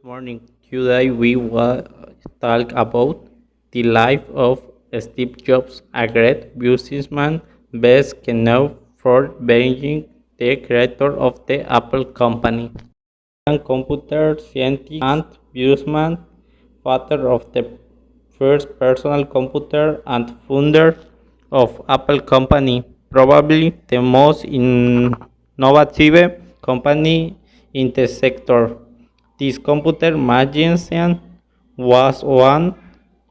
Morning. Today we will talk about the life of Steve Jobs, a great businessman best known for being the creator of the Apple company. A computer scientist and businessman, father of the first personal computer and founder of Apple company, probably the most innovative company in the sector. This computer magician was one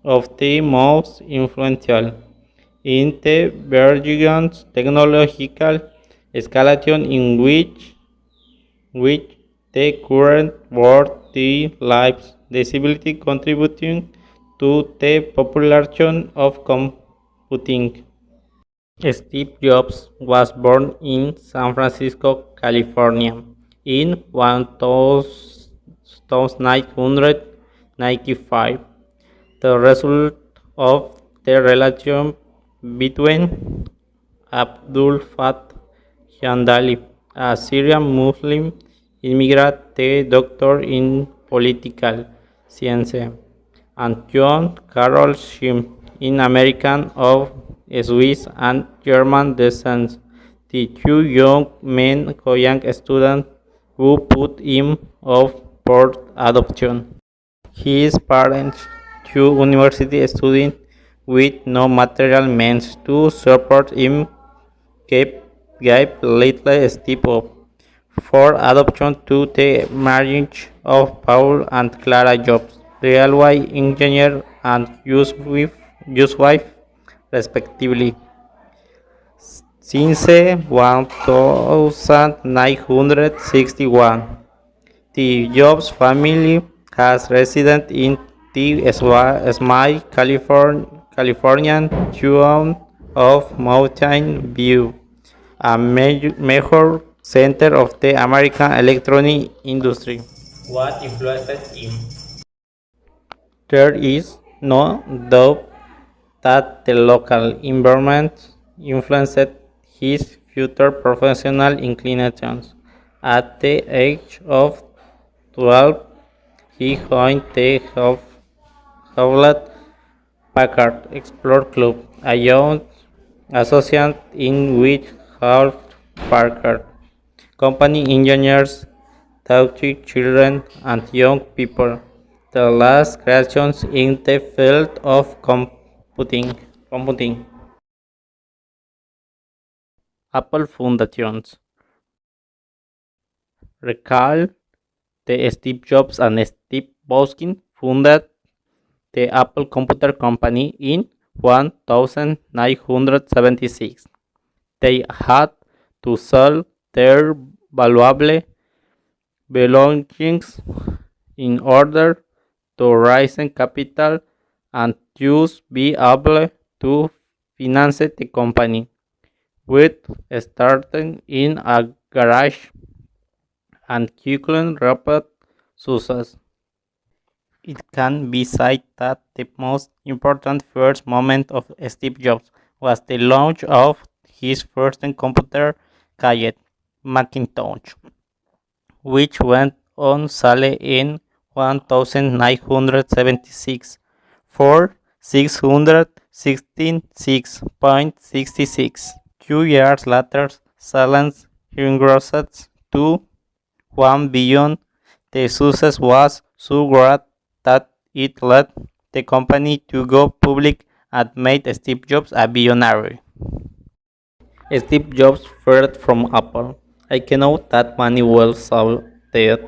of the most influential in the Belgian technological escalation in which the current world the lives disability contributing to the population of computing. Steve Jobs was born in San Francisco, California in 1995, the result of the relation between Abdul Fattah Jandali, a Syrian Muslim immigrant doctor in political science, and John Carroll Schim, an American of Swiss and German descent, the two young men young students who put him off for adoption. His parents, two university students with no material means to support him, gave little step up for adoption to the marriage of Paul and Clara Jobs, railway engineer and housewife, respectively. Since 1961, the Jobs family has resided in the Smile, Californian town of Mountain View, a major center of the American electronic industry. What influenced him? There is no doubt that the local environment influenced his future professional inclinations. At the age of 12, he joined the Hewlett Packard Explore Club, a young association in which half Packard company engineers taught children and young people the last creations in the field of computing. Apple Foundations recall the Steve Jobs and Steve Boskin founded the Apple Computer Company in 1976. They had to sell their valuable belongings in order to raise capital and thus be able to finance the company, with starting in a garage and quickly rapid success. It can be said that the most important first moment of Steve Jobs was the launch of his first computer, called Macintosh, which went on sale in 1976 for $616.66. 2 years later, sales increased to 1 billion. The success was so great that it led the company to go public and made Steve Jobs a billionaire. Steve Jobs fired from Apple. I cannot that many will saw that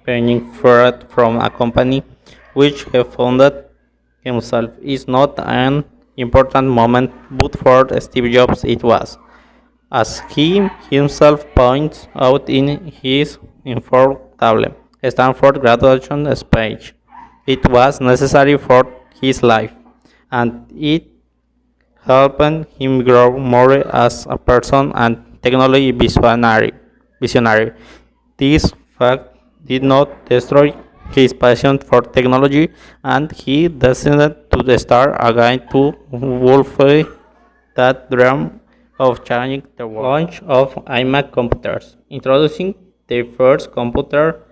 being fired from a company which he founded himself is not an important moment, but for Steve Jobs it was. As he himself points out in his infallible Stanford graduation speech, it was necessary for his life, and it helped him grow more as a person and technology visionary. This fact did not destroy his passion for technology, and he decided to start again to fulfill that dream of changing the world. Launch of iMac computers. Introducing the first computer,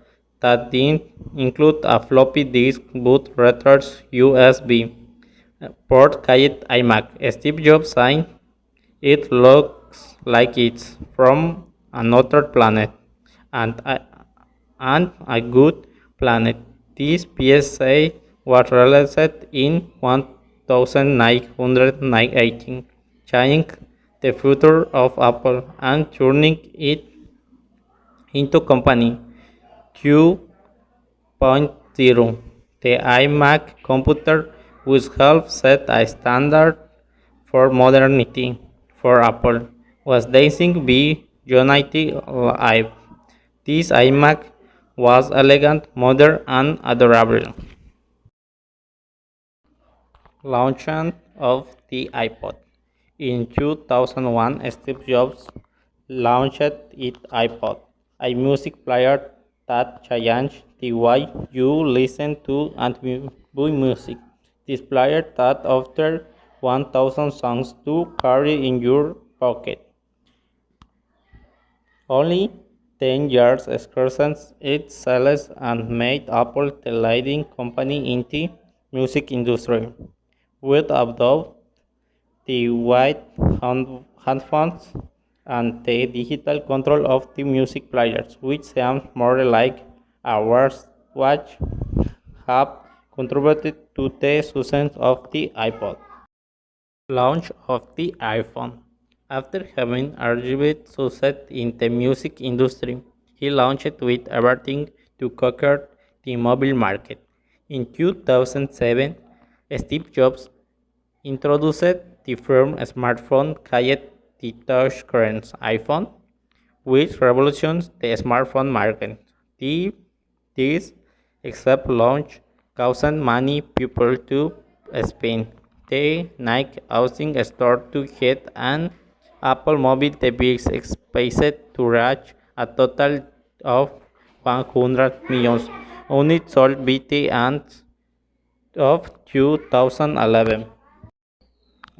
that didn't include a floppy disk but returns USB port called iMac. Steve Jobs signed it looks like it's from another planet, and a good planet. This PSA was released in 1918, changing the future of Apple and turning it into company 2.0. The iMac computer would help set a standard for modernity for Apple was dancing be unity live. This iMac was elegant, modern, and adorable. Launch of the iPod. In 2001, Steve Jobs launched its iPod, a music player that changed the way you listen to and buy music. This player that offered 1,000 songs to carry in your pocket. Only 10 years excursions its sales and made Apple the leading company in the music industry. Without the white headphones and the digital control of the music players, which sounds more like a watch, have contributed to the success of the iPod. Launch of the iPhone. After having achieved success in the music industry, he launched with everything to conquer the mobile market. In 2007, Steve Jobs introduced the first smartphone called the touchscreen iPhone, which revolutionized the smartphone market. The, this except launch caused many people to spend the night housing store to get an Apple mobile device expected to reach a total of 100 million units sold by the end of 2011.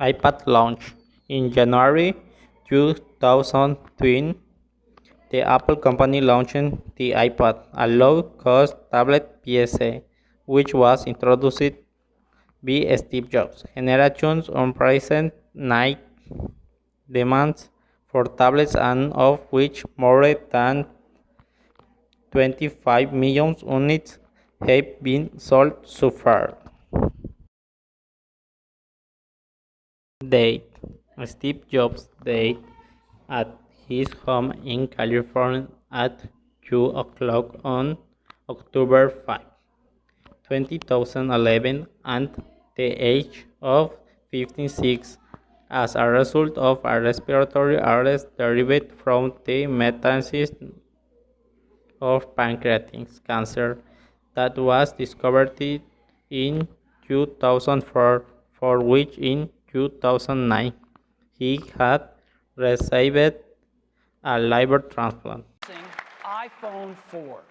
iPad launch. In January 2020, the Apple company launched the iPad, a low-cost tablet PSA, which was introduced by Steve Jobs. Generations unprecedented night demands for tablets and of which more than 25 million units have been sold so far. Date. Steve Jobs died at his home in California at 2 o'clock on October 5, 2011 at the age of 56 as a result of a respiratory arrest derived from the metastasis of pancreatic cancer that was discovered in 2004, for which in 2009 he had received a liver transplant. iPhone 4.